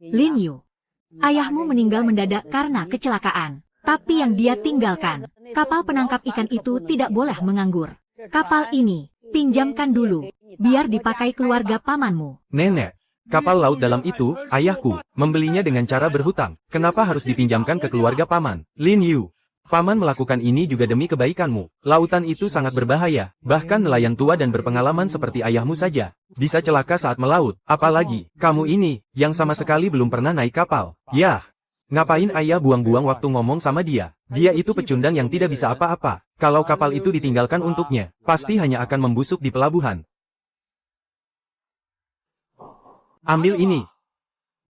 Lin Yu, ayahmu meninggal mendadak karena kecelakaan. Tapi yang dia tinggalkan, kapal penangkap ikan itu tidak boleh menganggur. Kapal ini, pinjamkan dulu, biar dipakai keluarga pamanmu. Nenek, kapal laut dalam itu, ayahku, membelinya dengan cara berhutang. Kenapa harus dipinjamkan ke keluarga paman? Lin Yu, paman melakukan ini juga demi kebaikanmu. Lautan itu sangat berbahaya, bahkan nelayan tua dan berpengalaman seperti ayahmu saja bisa celaka saat melaut. Apalagi, kamu ini, yang sama sekali belum pernah naik kapal. Yah, ngapain ayah buang-buang waktu ngomong sama dia? Dia itu pecundang yang tidak bisa apa-apa. Kalau kapal itu ditinggalkan untuknya, pasti hanya akan membusuk di pelabuhan. Ambil ini.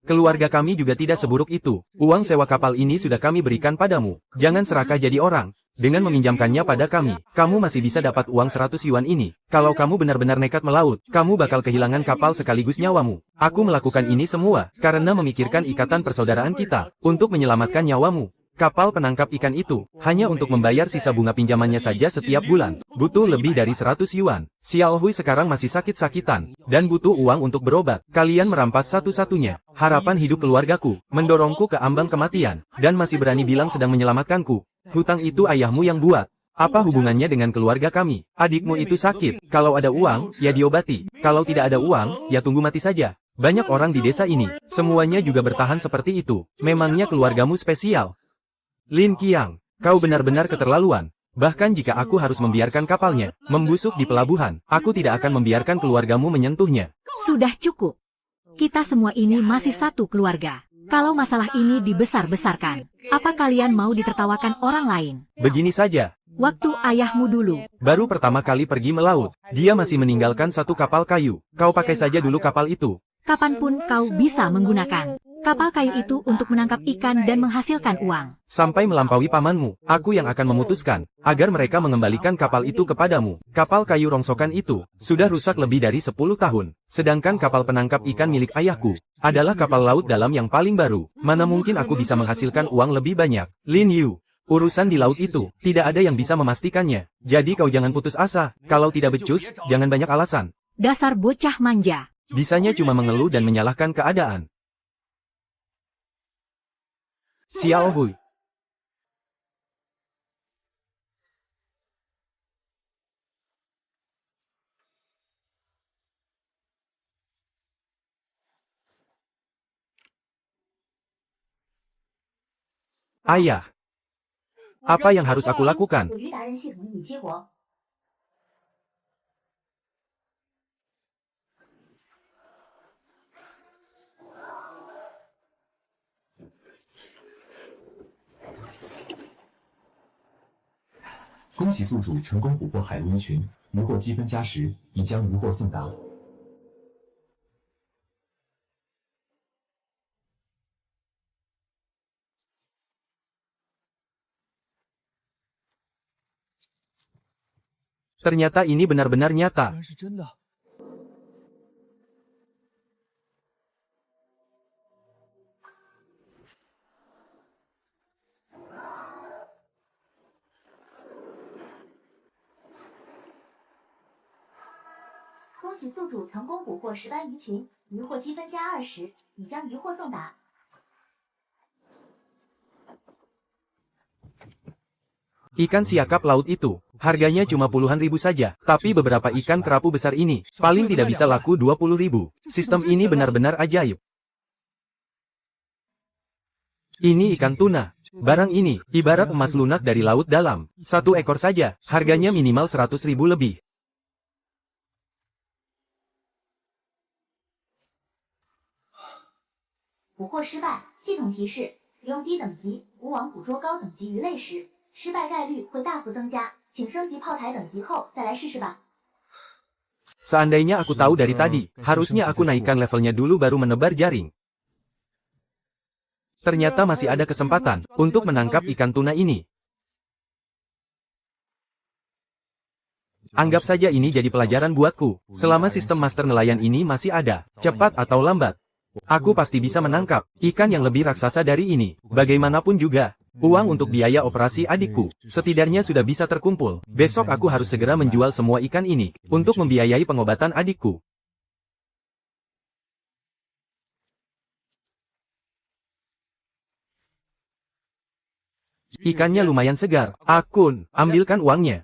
Keluarga kami juga tidak seburuk itu. Uang sewa kapal ini sudah kami berikan padamu. Jangan serakah jadi orang. Dengan meminjamkannya pada kami, kamu masih bisa dapat uang 100 yuan ini. Kalau kamu benar-benar nekat melaut, kamu bakal kehilangan kapal sekaligus nyawamu. Aku melakukan ini semua karena memikirkan ikatan persaudaraan kita. Untuk menyelamatkan nyawamu. Kapal penangkap ikan itu hanya untuk membayar sisa bunga pinjamannya saja setiap bulan. Butuh lebih dari 100 yuan. Xiao Hui sekarang masih sakit-sakitan dan butuh uang untuk berobat. Kalian merampas satu-satunya harapan hidup keluargaku, mendorongku ke ambang kematian, dan masih berani bilang sedang menyelamatkanku. Hutang itu ayahmu yang buat. Apa hubungannya dengan keluarga kami? Adikmu itu sakit. Kalau ada uang, ya diobati. Kalau tidak ada uang, ya tunggu mati saja. Banyak orang di desa ini, semuanya juga bertahan seperti itu. Memangnya keluargamu spesial? Lin Qiang, kau benar-benar keterlaluan. Bahkan jika aku harus membiarkan kapalnya membusuk di pelabuhan, aku tidak akan membiarkan keluargamu menyentuhnya. Sudah cukup. Kita semua ini masih satu keluarga. Kalau masalah ini dibesar-besarkan, apa kalian mau ditertawakan orang lain? Begini saja. Waktu ayahmu dulu baru pertama kali pergi melaut, dia masih meninggalkan satu kapal kayu. Kau pakai saja dulu kapal itu. Kapanpun kau bisa menggunakan kapal kayu itu untuk menangkap ikan dan menghasilkan uang. Sampai melampaui pamanmu, aku yang akan memutuskan agar mereka mengembalikan kapal itu kepadamu. Kapal kayu rongsokan itu sudah rusak lebih dari 10 tahun. Sedangkan kapal penangkap ikan milik ayahku adalah kapal laut dalam yang paling baru. Mana mungkin aku bisa menghasilkan uang lebih banyak? Lin Yu, urusan di laut itu tidak ada yang bisa memastikannya. Jadi kau jangan putus asa. Kalau tidak becus, jangan banyak alasan. Dasar bocah manja. Bisanya cuma mengeluh dan menyalahkan keadaan. Xiao Hui. Ayah, apa yang harus aku lakukan?恭喜宿主成功捕获海鲈鱼群，渔获积分加10，已将渔获送达。Ternyata ini benar-benar nyata.恭喜宿主成功捕获10斑鱼群，渔获积分加20，已将渔获送达。Ikan siakap laut itu, harganya cuma puluhan ribu saja, tapi beberapa ikan kerapu besar ini, paling tidak bisa laku 20 ribu. Sistem ini benar-benar ajaib. Ini ikan tuna. Barang ini, ibarat emas lunak dari laut dalam. Satu ekor saja, harganya minimal 100 ribu lebih. 捕获失败，系统提示：用低等级无网捕捉高等级鱼类时，失败概率会大幅增加。请升级炮台等级后再来试试吧。Seandainya aku tahu dari tadi, harusnya aku naikkan levelnya dulu baru menebar jaring. Ternyata masih ada kesempatan untuk menangkap ikan tuna ini. Anggap saja ini jadi pelajaran buatku. Selama sistem master nelayan ini masih ada, cepat atau lambat, aku pasti bisa menangkap ikan yang lebih raksasa dari ini. Bagaimanapun juga, uang untuk biaya operasi adikku setidaknya sudah bisa terkumpul. Besok aku harus segera menjual semua ikan ini untuk membiayai pengobatan adikku. Ikannya lumayan segar. Akun, ambilkan uangnya.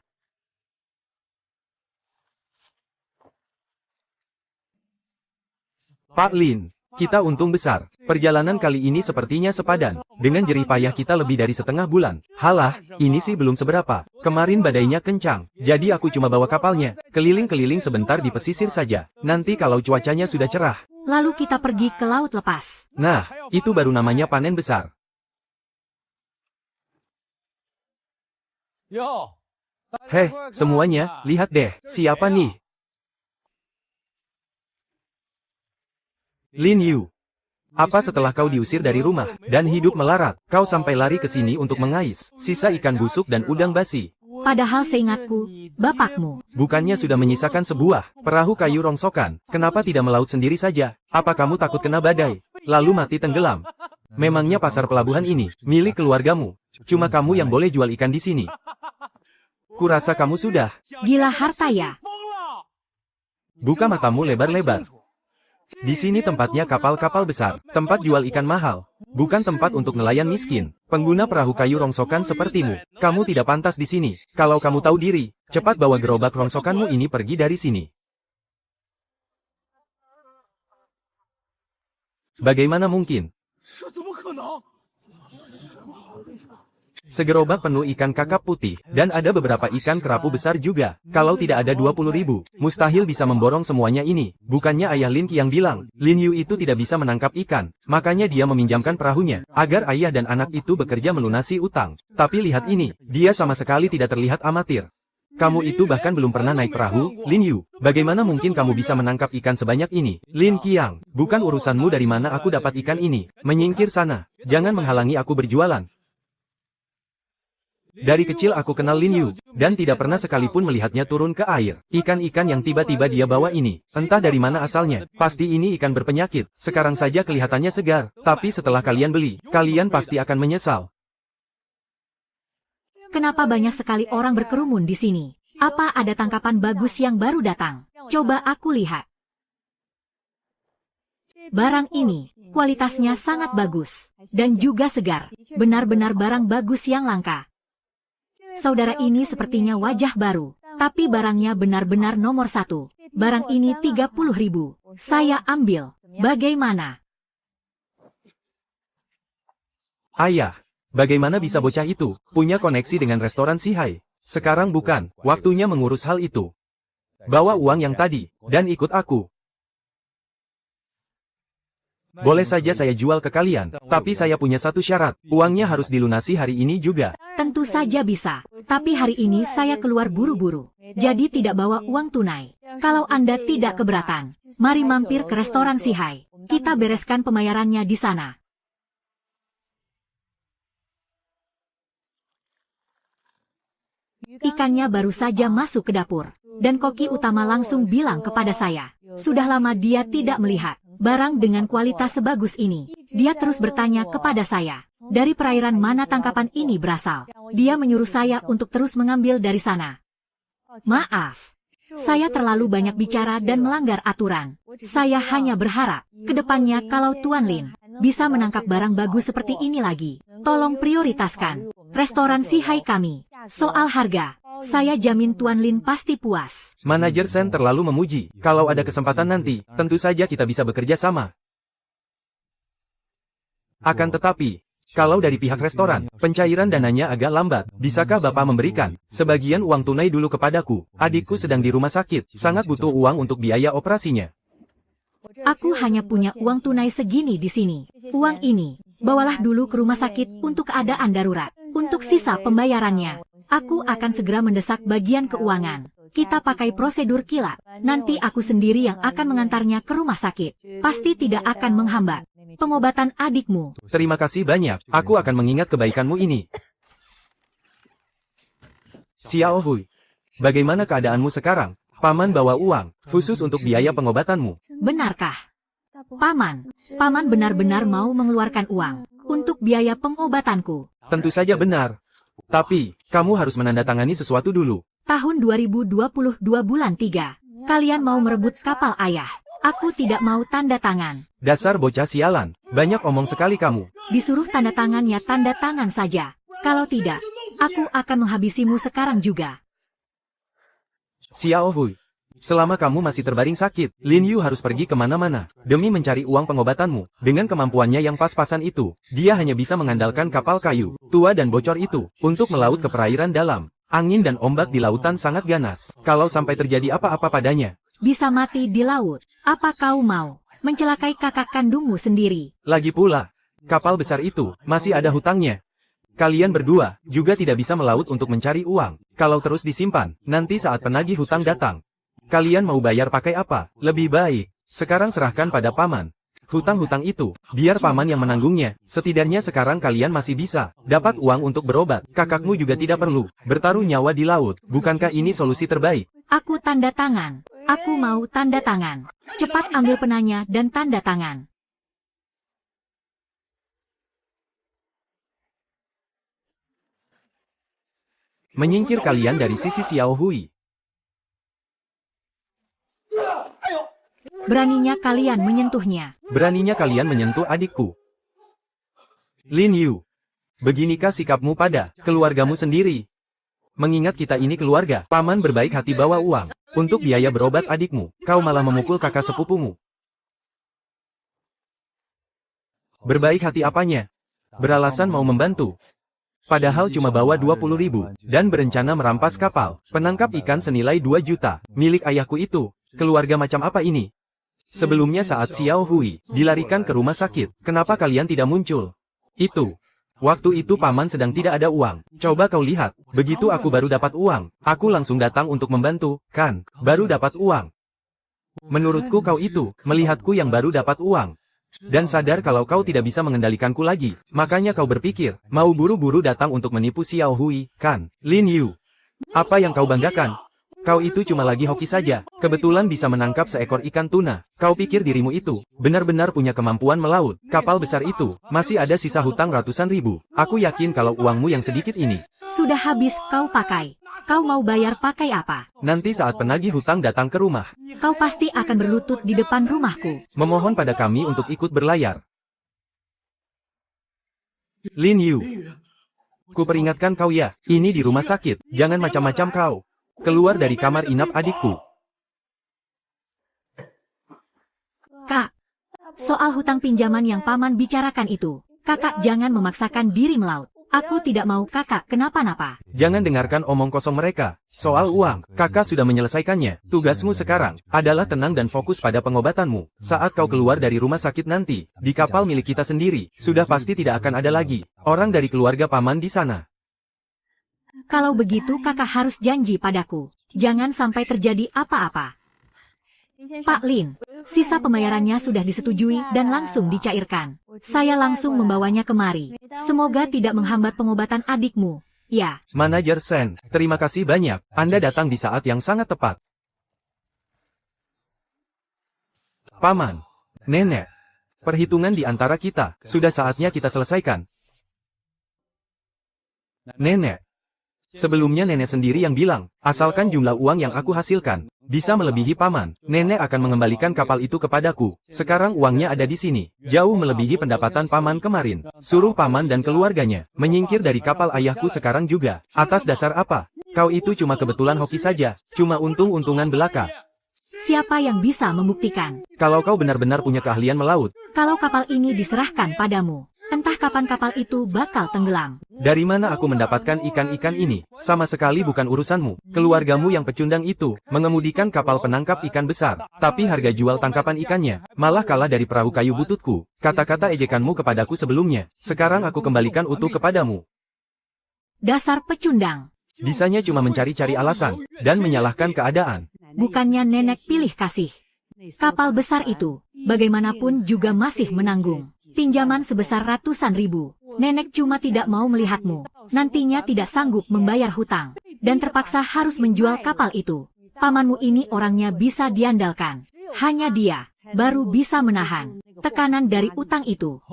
Pak Lin, kita untung besar. Perjalanan kali ini sepertinya sepadan. Dengan jerih payah kita lebih dari setengah bulan. Halah, ini sih belum seberapa. Kemarin badainya kencang, jadi aku cuma bawa kapalnya. Keliling-keliling sebentar di pesisir saja. Nanti kalau cuacanya sudah cerah. Lalu kita pergi ke laut lepas. Nah, itu baru namanya panen besar. Heh, semuanya, lihat deh, siapa nih? Lin Yu. Apa setelah kau diusir dari rumah, dan hidup melarat, kau sampai lari ke sini untuk mengais sisa ikan busuk dan udang basi? Padahal seingatku, bapakmu. Bukannya sudah menyisakan sebuah perahu kayu rongsokan, kenapa tidak melaut sendiri saja? Apa kamu takut kena badai, lalu mati tenggelam? Memangnya pasar pelabuhan ini, milik keluargamu? Cuma kamu yang boleh jual ikan di sini. Kurasa kamu sudah Gila harta ya. buka matamu lebar-lebar. Di sini tempatnya kapal-kapal besar, tempat jual ikan mahal, bukan tempat untuk nelayan miskin, pengguna perahu kayu rongsokan sepertimu. Kamu tidak pantas di sini. Kalau kamu tahu diri, cepat bawa gerobak rongsokanmu ini pergi dari sini. Bagaimana mungkin? Segerobak penuh ikan kakap putih, dan ada beberapa ikan kerapu besar juga. Kalau tidak ada 20.000, mustahil bisa memborong semuanya ini. Bukannya ayah Lin Qiang bilang, Lin Yu itu tidak bisa menangkap ikan, makanya dia meminjamkan perahunya, agar ayah dan anak itu bekerja melunasi utang. Tapi lihat ini, dia sama sekali tidak terlihat amatir. Kamu itu bahkan belum pernah naik perahu, Lin Yu. Bagaimana mungkin kamu bisa menangkap ikan sebanyak ini? Lin Qiang, bukan urusanmu dari mana aku dapat ikan ini. Menyingkir sana, jangan menghalangi aku berjualan. Dari kecil aku kenal Lin Yu, dan tidak pernah sekalipun melihatnya turun ke air. Ikan-ikan yang tiba-tiba dia bawa ini, entah dari mana asalnya, pasti ini ikan berpenyakit. Sekarang saja kelihatannya segar, tapi setelah kalian beli, kalian pasti akan menyesal. Kenapa banyak sekali orang berkerumun di sini? Apa ada tangkapan bagus yang baru datang? Coba aku lihat. Barang ini, kualitasnya sangat bagus, dan juga segar. Benar-benar barang bagus yang langka. Saudara ini sepertinya wajah baru, tapi barangnya benar-benar nomor 1. Barang ini 30.000. Saya ambil. Bagaimana? Ayah, bagaimana bisa bocah itu punya koneksi dengan restoran Sihai? Sekarang bukan waktunya mengurus hal itu. Bawa uang yang tadi, dan ikut aku. Boleh saja saya jual ke kalian, tapi saya punya satu syarat, uangnya harus dilunasi hari ini juga. Tentu saja bisa, tapi hari ini saya keluar buru-buru, jadi tidak bawa uang tunai. Kalau Anda tidak keberatan, mari mampir ke restoran Sihai. Kita bereskan pembayarannya di sana. Ikannya baru saja masuk ke dapur, dan koki utama langsung bilang kepada saya, sudah lama dia tidak melihat barang dengan kualitas sebagus ini. Dia terus bertanya kepada saya, dari perairan mana tangkapan ini berasal. Dia menyuruh saya untuk terus mengambil dari sana. Maaf, saya terlalu banyak bicara dan melanggar aturan. Saya hanya berharap, ke depannya kalau Tuan Lin bisa menangkap barang bagus seperti ini lagi, tolong prioritaskan restoran Sihai kami. Soal harga, saya jamin Tuan Lin pasti puas. Manajer Sen terlalu memuji. Kalau ada kesempatan nanti, tentu saja kita bisa bekerja sama. Akan tetapi, kalau dari pihak restoran, pencairan dananya agak lambat. Bisakah Bapak memberikan sebagian uang tunai dulu kepadaku? Adikku sedang di rumah sakit, sangat butuh uang untuk biaya operasinya. Aku hanya punya uang tunai segini di sini. Uang ini, bawalah dulu ke rumah sakit untuk keadaan darurat. Untuk sisa pembayarannya, aku akan segera mendesak bagian keuangan. Kita pakai prosedur kilat. Nanti aku sendiri yang akan mengantarnya ke rumah sakit. Pasti tidak akan menghambat pengobatan adikmu. Terima kasih banyak, aku akan mengingat kebaikanmu ini. Xiao Hui, bagaimana keadaanmu sekarang? Paman bawa uang, khusus untuk biaya pengobatanmu. Benarkah? Paman benar-benar mau mengeluarkan uang untuk biaya pengobatanku. Tentu saja benar. Tapi, kamu harus menandatangani sesuatu dulu. Tahun 2022 bulan 3, kalian mau merebut kapal ayah. Aku tidak mau tanda tangan. Dasar bocah sialan, banyak omong sekali kamu. Disuruh tanda tangan ya tanda tangan saja. Kalau tidak, aku akan menghabisimu sekarang juga. Xiao Hui, selama kamu masih terbaring sakit, Lin Yu harus pergi kemana-mana demi mencari uang pengobatanmu. Dengan kemampuannya yang pas-pasan itu, dia hanya bisa mengandalkan kapal kayu tua dan bocor itu untuk melaut ke perairan dalam. Angin dan ombak di lautan sangat ganas. Kalau sampai terjadi apa-apa padanya, Bisa mati di laut. Apa kau mau mencelakai kakak kandungmu sendiri? lagi pula, kapal besar itu masih ada hutangnya. Kalian berdua juga tidak bisa melaut untuk mencari uang. Kalau terus disimpan, nanti saat penagih hutang datang, kalian mau bayar pakai apa? Lebih baik sekarang serahkan pada paman hutang-hutang itu, biar paman yang menanggungnya. Setidaknya sekarang kalian masih bisa dapat uang untuk berobat. Kakakmu juga tidak perlu bertaruh nyawa di laut. Bukankah ini solusi terbaik? Aku tanda tangan. Aku mau tanda tangan. Cepat ambil penanya dan tanda tangan. Menyingkir kalian dari sisi Xiao Hui. Beraninya kalian menyentuhnya. Beraninya kalian menyentuh adikku. Lin Yu, beginikah sikapmu pada keluargamu sendiri? Mengingat kita ini keluarga, paman berbaik hati bawa uang untuk biaya berobat adikmu. Kau malah memukul kakak sepupumu. Berbaik hati apanya? Beralasan mau membantu. Padahal cuma bawa 20.000 dan berencana merampas kapal penangkap ikan senilai 2 juta milik ayahku itu. Keluarga macam apa ini? Sebelumnya saat Xiao Hui dilarikan ke rumah sakit, kenapa kalian tidak muncul? Waktu itu paman sedang tidak ada uang. Coba kau lihat, begitu aku baru dapat uang, aku langsung datang untuk membantu, kan? Baru dapat uang. Menurutku kau itu, melihatku yang baru dapat uang. Dan sadar kalau kau tidak bisa mengendalikanku lagi, makanya kau berpikir, mau buru-buru datang untuk menipu Xiao Hui, kan? Lin Yu, apa yang kau banggakan? Kau itu cuma lagi hoki saja, kebetulan bisa menangkap seekor ikan tuna. Kau pikir dirimu itu benar-benar punya kemampuan melaut. Kapal besar itu masih ada sisa hutang ratusan ribu. Aku yakin kalau uangmu yang sedikit ini Sudah habis kau pakai. Kau mau bayar pakai apa? nanti saat penagih hutang datang ke rumah, Kau pasti akan berlutut di depan rumahku. memohon pada kami untuk ikut berlayar. Lin Yu, kuperingatkan kau ya, ini di rumah sakit, jangan macam-macam kau. Keluar dari kamar inap adikku. Kak, soal hutang pinjaman yang paman bicarakan itu, kakak jangan memaksakan diri melaut. Aku tidak mau kakak kenapa-napa. Jangan dengarkan omong kosong mereka. Soal uang, kakak sudah menyelesaikannya. Tugasmu sekarang adalah tenang dan fokus pada pengobatanmu. Saat kau keluar dari rumah sakit nanti, di kapal milik kita sendiri, sudah pasti tidak akan ada lagi orang dari keluarga paman di sana. Kalau begitu kakak harus janji padaku. Jangan sampai terjadi apa-apa. Pak Lin, sisa pembayarannya sudah disetujui dan langsung dicairkan. Saya langsung membawanya kemari. Semoga tidak menghambat pengobatan adikmu. Ya, Manajer Sen, terima kasih banyak. Anda datang di saat yang sangat tepat. Paman, Nenek, perhitungan di antara kita, sudah saatnya kita selesaikan. Nenek, sebelumnya nenek sendiri yang bilang, asalkan jumlah uang yang aku hasilkan bisa melebihi paman, nenek akan mengembalikan kapal itu kepadaku. Sekarang uangnya ada di sini, jauh melebihi pendapatan paman kemarin. Suruh paman dan keluarganya menyingkir dari kapal ayahku sekarang juga. Atas dasar apa? Kau itu cuma kebetulan hoki saja, cuma untung-untungan belaka. siapa yang bisa membuktikan? Kalau kau benar-benar punya keahlian melaut, Kalau kapal ini diserahkan padamu, entah kapan kapal itu bakal tenggelam. dari mana aku mendapatkan ikan-ikan ini? Sama sekali bukan urusanmu. Keluargamu yang pecundang itu mengemudikan kapal penangkap ikan besar, tapi harga jual tangkapan ikannya malah kalah dari perahu kayu bututku. Kata-kata ejekanmu kepadaku sebelumnya, sekarang aku kembalikan utuh kepadamu. Dasar pecundang. Bisanya cuma mencari-cari alasan dan menyalahkan keadaan. Bukannya nenek pilih kasih. Kapal besar itu, bagaimanapun juga masih menanggung pinjaman sebesar ratusan ribu. Nenek cuma tidak mau melihatmu nantinya tidak sanggup membayar hutang, dan terpaksa harus menjual kapal itu. Pamanmu ini orangnya bisa diandalkan. Hanya dia baru bisa menahan tekanan dari utang itu.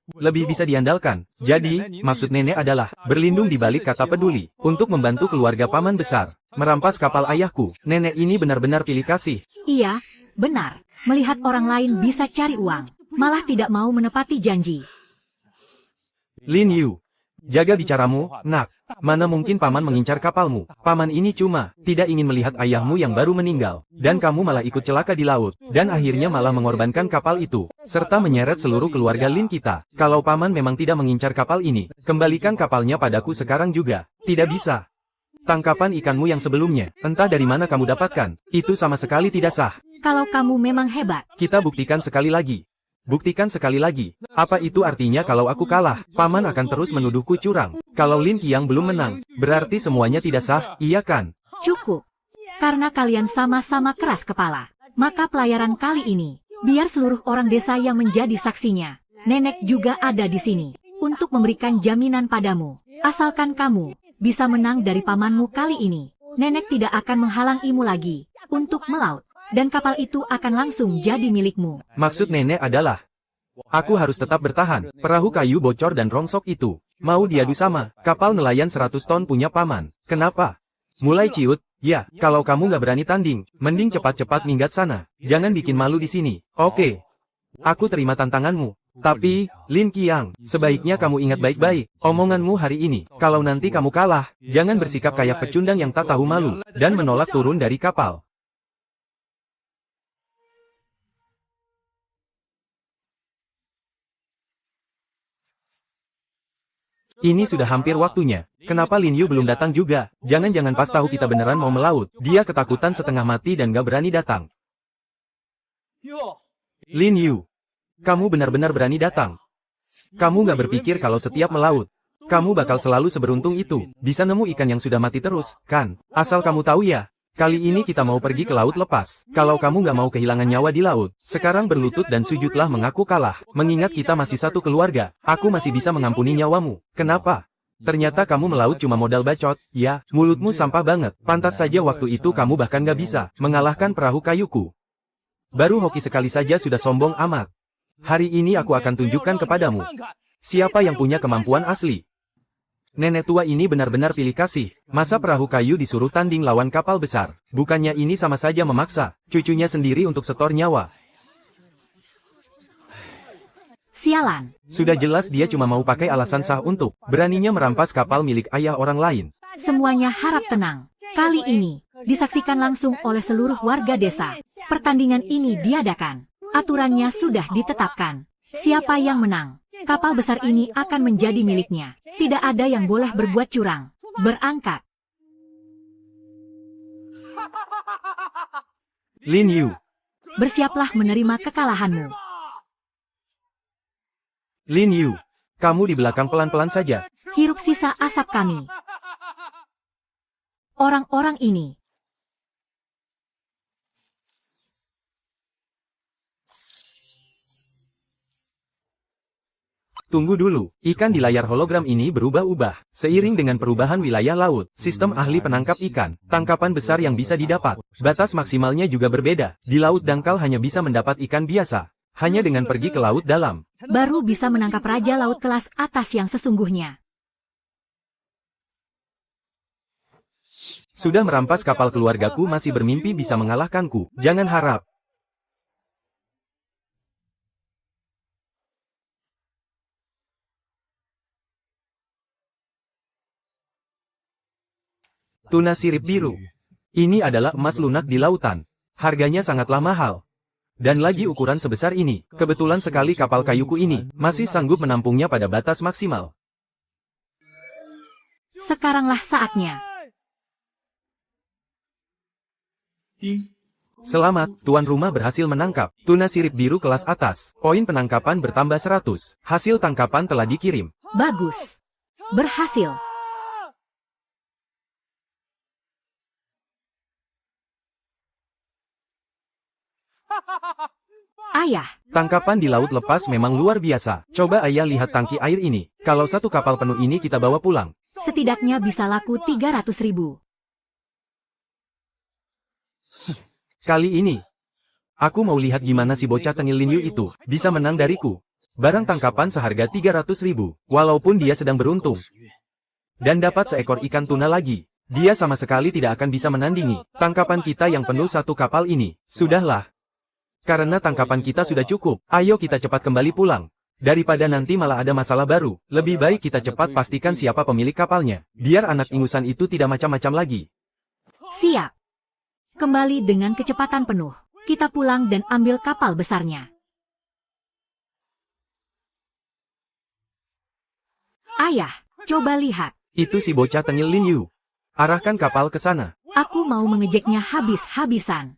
Lebih bisa diandalkan. Jadi, maksud nenek adalah berlindung di balik kata peduli untuk membantu keluarga paman besar merampas kapal ayahku. Nenek ini benar-benar pilih kasih. Iya, benar. Melihat orang lain bisa cari uang, malah tidak mau menepati janji. Lin Yu, Jaga bicaramu, nak. Mana mungkin paman mengincar kapalmu. Paman ini cuma tidak ingin melihat ayahmu yang baru meninggal. Dan kamu malah ikut celaka di laut. Dan akhirnya malah mengorbankan kapal itu. Serta menyeret seluruh keluarga Lin kita. Kalau paman memang tidak mengincar kapal ini, kembalikan kapalnya padaku sekarang juga. Tidak bisa. Tangkapan ikanmu yang sebelumnya, entah dari mana kamu dapatkan. Itu sama sekali tidak sah. Kalau kamu memang hebat, Kita buktikan sekali lagi. Buktikan sekali lagi. Apa itu artinya kalau aku kalah? Paman akan terus menuduhku curang. Kalau Lin Qiang belum menang, berarti semuanya tidak sah, iya kan? cukup. Karena kalian sama-sama keras kepala. Maka pelayaran kali ini, biar seluruh orang desa yang menjadi saksinya. Nenek juga ada di sini. Untuk memberikan jaminan padamu. Asalkan kamu bisa menang dari pamanmu kali ini. Nenek tidak akan menghalangimu lagi. Untuk melaut. Dan kapal itu akan langsung jadi milikmu. Maksud nenek adalah, aku harus tetap bertahan. Perahu kayu bocor dan rongsok itu. Mau diadu sama, kapal nelayan 100 ton punya paman. Kenapa? Mulai ciut, ya, kalau kamu nggak berani tanding, mending cepat-cepat minggat sana. Jangan bikin malu di sini. Oke. Aku terima tantanganmu. Tapi, Lin Qiang, sebaiknya kamu ingat baik-baik omonganmu hari ini. Kalau nanti kamu kalah, jangan bersikap kayak pecundang yang tak tahu malu, dan menolak turun dari kapal. Ini sudah hampir waktunya. Kenapa Lin Yu belum datang juga? Jangan-jangan pas tahu kita beneran mau melaut, dia ketakutan setengah mati dan gak berani datang. Lin Yu, kamu benar-benar berani datang. Kamu gak berpikir kalau setiap melaut, kamu bakal selalu seberuntung itu, bisa nemu ikan yang sudah mati terus, kan? Asal kamu tahu ya, kali ini kita mau pergi ke laut lepas. Kalau kamu gak mau kehilangan nyawa di laut, sekarang berlutut dan sujudlah mengaku kalah. Mengingat kita masih satu keluarga, aku masih bisa mengampuni nyawamu. Kenapa? Ternyata kamu melaut cuma modal bacot. Ya, mulutmu sampah banget. Pantas saja waktu itu kamu bahkan gak bisa mengalahkan perahu kayuku. Baru hoki sekali saja sudah sombong amat. Hari ini aku akan tunjukkan kepadamu siapa yang punya kemampuan asli. Nenek tua ini benar-benar pilih kasih. Masa perahu kayu disuruh tanding lawan kapal besar? Bukannya ini sama saja memaksa cucunya sendiri untuk setor nyawa? Sialan. Sudah jelas dia cuma mau pakai alasan sah untuk beraninya merampas kapal milik ayah orang lain. Semuanya harap tenang. Kali ini, disaksikan langsung oleh seluruh warga desa. Pertandingan ini diadakan. Aturannya sudah ditetapkan. Siapa yang menang, kapal besar ini akan menjadi miliknya. Tidak ada yang boleh berbuat curang. Berangkat. Lin Yu, Bersiaplah menerima kekalahanmu. Lin Yu, kamu di belakang pelan-pelan saja. Hirup sisa asap kami. Orang-orang ini. Tunggu dulu, ikan di layar hologram ini berubah-ubah. Seiring dengan perubahan wilayah laut, sistem ahli penangkap ikan, tangkapan besar yang bisa didapat, batas maksimalnya juga berbeda. Di laut dangkal hanya bisa mendapat ikan biasa. Hanya dengan pergi ke laut dalam, Baru bisa menangkap raja laut kelas atas yang sesungguhnya. sudah merampas kapal keluargaku masih bermimpi bisa mengalahkanku. Jangan harap. Tuna sirip biru. Ini adalah emas lunak di lautan. Harganya sangatlah mahal. Dan lagi ukuran sebesar ini. Kebetulan sekali kapal kayuku ini masih sanggup menampungnya pada batas maksimal. Sekaranglah saatnya. Selamat, tuan rumah berhasil menangkap tuna sirip biru kelas atas. Poin penangkapan bertambah 100. Hasil tangkapan telah dikirim. Bagus. Berhasil. Ayah, Tangkapan di laut lepas memang luar biasa. Coba ayah lihat tangki air ini. Kalau satu kapal penuh ini kita bawa pulang. setidaknya bisa laku 300.000. Kali ini, aku mau lihat gimana si bocah tengil Lin Yu itu bisa menang dariku. Barang tangkapan seharga 300.000, walaupun dia sedang beruntung. Dan dapat seekor ikan tuna lagi. Dia sama sekali tidak akan bisa menandingi tangkapan kita yang penuh satu kapal ini. Sudahlah. Karena tangkapan kita sudah cukup, ayo kita cepat kembali pulang. Daripada nanti malah ada masalah baru, lebih baik kita cepat pastikan siapa pemilik kapalnya. Biar anak ingusan itu tidak macam-macam lagi. Siap. Kembali dengan kecepatan penuh. Kita pulang dan ambil kapal besarnya. Ayah, coba lihat. Itu si bocah tengil Lin Yu. Arahkan kapal ke sana. Aku mau mengejeknya habis-habisan.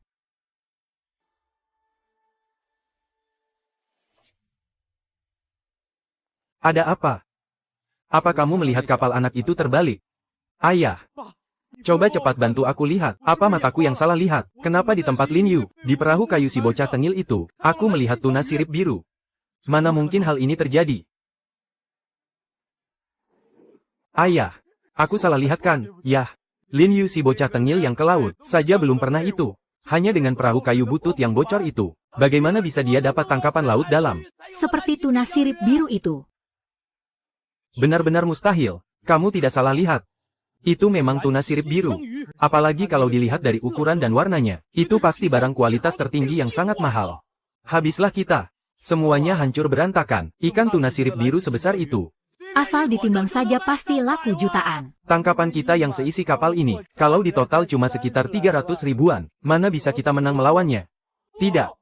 Ada apa? Apa kamu melihat kapal anak itu terbalik? Ayah. Coba cepat bantu aku lihat. Apa mataku yang salah lihat? Kenapa di tempat Lin Yu, di perahu kayu si bocah tengil itu, aku melihat tuna sirip biru? Mana mungkin hal ini terjadi? Ayah. Aku salah lihat kan? Yah. Lin Yu si bocah tengil yang ke laut, saja belum pernah itu. Hanya dengan perahu kayu butut yang bocor itu. Bagaimana bisa dia dapat tangkapan laut dalam? Seperti tuna sirip biru itu. Benar-benar mustahil. Kamu tidak salah lihat. Itu memang tuna sirip biru. Apalagi kalau dilihat dari ukuran dan warnanya. Itu pasti barang kualitas tertinggi yang sangat mahal. Habislah kita. Semuanya hancur berantakan. Ikan tuna sirip biru sebesar itu. Asal ditimbang saja pasti laku jutaan. Tangkapan kita yang seisi kapal ini, kalau di total cuma sekitar 300 ribuan, mana bisa kita menang melawannya? Tidak.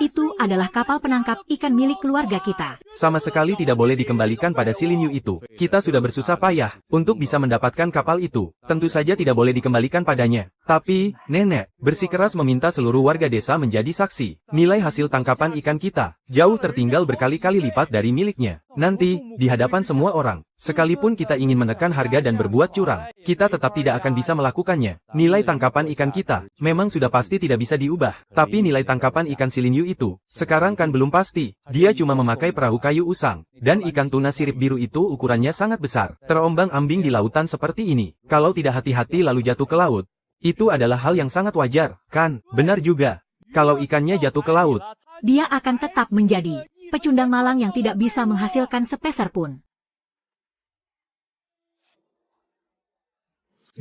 Itu adalah kapal penangkap ikan milik keluarga kita. Sama sekali tidak boleh dikembalikan pada si Lin Yu itu. Kita sudah bersusah payah untuk bisa mendapatkan kapal itu. Tentu saja tidak boleh dikembalikan padanya. Tapi, nenek, bersikeras meminta seluruh warga desa menjadi saksi. Nilai hasil tangkapan ikan kita jauh tertinggal berkali-kali lipat dari miliknya. Nanti, di hadapan semua orang, sekalipun kita ingin menekan harga dan berbuat curang, kita tetap tidak akan bisa melakukannya. Nilai tangkapan ikan kita memang sudah pasti tidak bisa diubah. Tapi nilai tangkapan ikan si Lin Yu itu, sekarang kan belum pasti. Dia cuma memakai perahu kayu usang. Dan ikan tuna sirip biru itu ukurannya sangat besar. Terombang-ambing di lautan seperti ini. Kalau tidak hati-hati lalu jatuh ke laut, itu adalah hal yang sangat wajar, kan? Benar juga. Kalau ikannya jatuh ke laut, Dia akan tetap menjadi pecundang malang yang tidak bisa menghasilkan sepeser pun.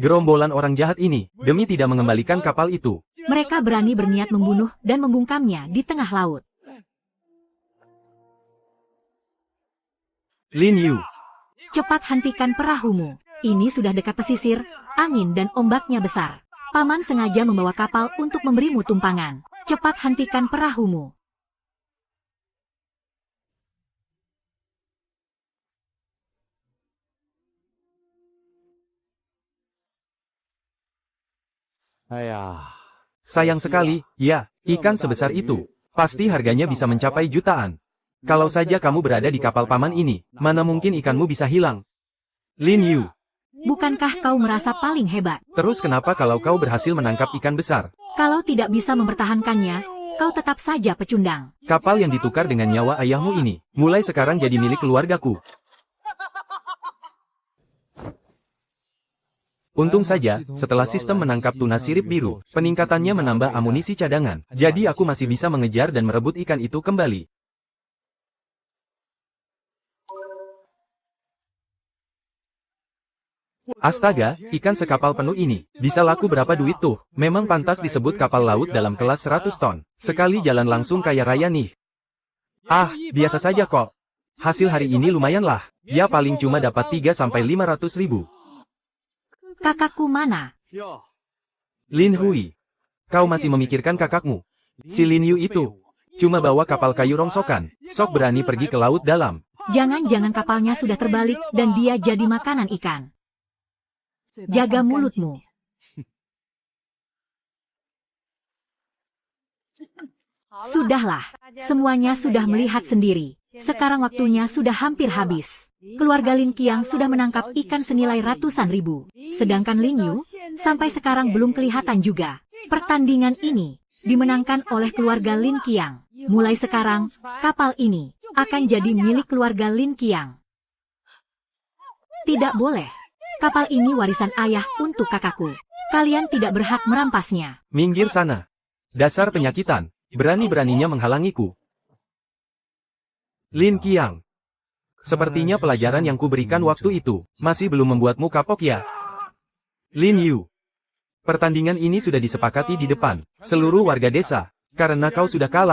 gerombolan orang jahat ini, demi tidak mengembalikan kapal itu. Mereka berani berniat membunuh dan membungkamnya di tengah laut. Lin Yu, Cepat hentikan perahumu. Ini sudah dekat pesisir, angin dan ombaknya besar. Paman sengaja membawa kapal untuk memberimu tumpangan. Cepat hentikan perahumu. sayang sekali, ya, ikan sebesar itu. Pasti harganya bisa mencapai jutaan. Kalau saja kamu berada di kapal paman ini, mana mungkin ikanmu bisa hilang? Lin Yu, Bukankah kau merasa paling hebat? terus kenapa kalau kau berhasil menangkap ikan besar? Kalau tidak bisa mempertahankannya, kau tetap saja pecundang. Kapal yang ditukar dengan nyawa ayahmu ini, mulai sekarang jadi milik keluargaku. Untung saja, setelah sistem menangkap tuna sirip biru, peningkatannya menambah amunisi cadangan, jadi aku masih bisa mengejar dan merebut ikan itu kembali. Astaga, ikan sekapal penuh ini, bisa laku berapa duit tuh? Memang pantas disebut kapal laut dalam kelas 100 ton. Sekali jalan langsung kaya raya nih. Ah, biasa saja kok. Hasil hari ini lumayan lah. Ya paling cuma dapat 3-500 ribu. Kakakku mana? Lin Hui, kau masih memikirkan kakakmu? Si Lin Yu itu cuma bawa kapal kayu rongsokan. Sok berani pergi ke laut dalam. Jangan-jangan kapalnya sudah terbalik dan dia jadi makanan ikan. Jaga mulutmu. Sudahlah, semuanya sudah melihat sendiri. Sekarang waktunya sudah hampir habis. Keluarga Lin Qiang sudah menangkap ikan senilai ratusan ribu. Sedangkan Lin Yu, sampai sekarang belum kelihatan juga. Pertandingan ini dimenangkan oleh keluarga Lin Qiang. Mulai sekarang, kapal ini akan jadi milik keluarga Lin Qiang. Tidak boleh. Kapal ini warisan ayah untuk kakakku. Kalian tidak berhak merampasnya. Minggir sana. Dasar penyakitan. Berani-beraninya menghalangiku. Lin Qiang. Sepertinya pelajaran yang kuberikan waktu itu masih belum membuatmu kapok ya. Lin Yu. Pertandingan ini sudah disepakati di depan seluruh warga desa. Karena kau sudah kalah.